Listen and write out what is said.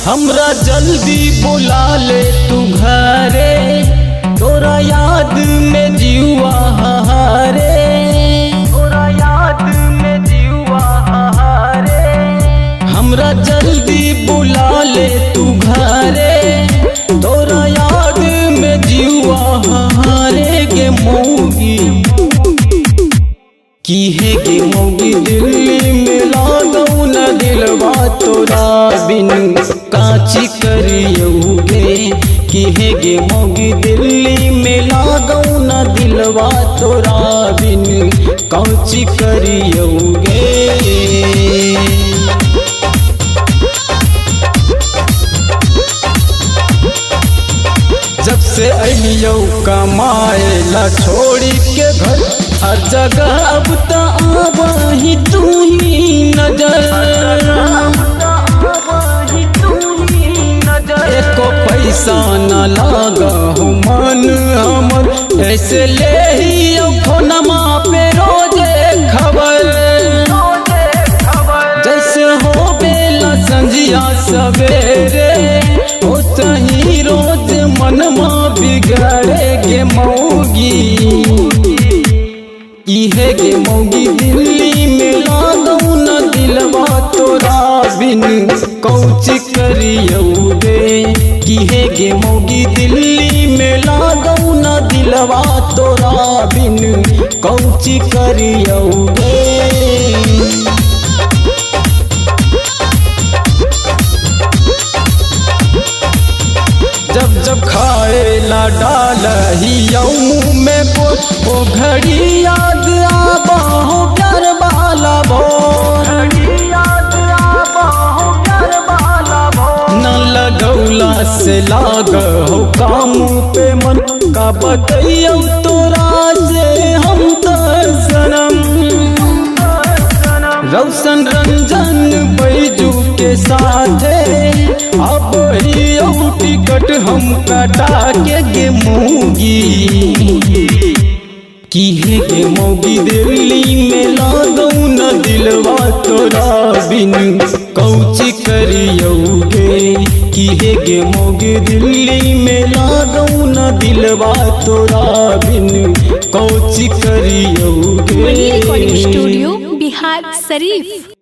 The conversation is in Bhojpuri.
हमरा जल्दी बुला ले तू घरे, तोरा याद में जीवा हारे, तोरा याद में जीवा हारे। हमरा जल्दी बुला ले तू घरे, तोरा याद में जीवा हारे गे मौगी। की है गे मौगी दिल्ली में लागऊ न दिलवा तोरा बिन काची करियोगे। की है गे मौगी दिल्ली में लागऊ न दिलवा तोरा बिन काची करियोगे। जब से अलियो कमाए ला छोड़ी के घर, हर जगह अब तो आबही तू ही नजर। एको पैसा न लागा हो मन हमर, ऐसे ले ही फोनमा पे रोजे खबर। जैसे हो बेला संझिया सवेरे, हो सही रोज मनमा बिगड़े गे मौगी। इहे गे मौगी दिल्ली में लागऊ न दिलवा तोरा बिन कौची करियोगे। किहे गे मौगी दिल्ली में लागऊ न दिलवा तोरा बिन कौची करियोगे। जब जब खाए ला डाल ही मुँह में बोल, ओ घड़ी याद आबा हो प्यार वाला बोल। न लगौला से लाग हो काम पे मन, का बतैयो तोरा से हम तो सनम। रौशन रंजन बैजू के साथे, अब ही टिकट हम कटा के गे मौगी। की है गे मौगी दिल्ली में लागऊ न दिलवा तोरा बिन कौची करियोगे। की है गे मौगी दिल्ली में लागऊ न दिलवा तोरा बिन कौची करियोगे। Recording studio Bihar Sharif.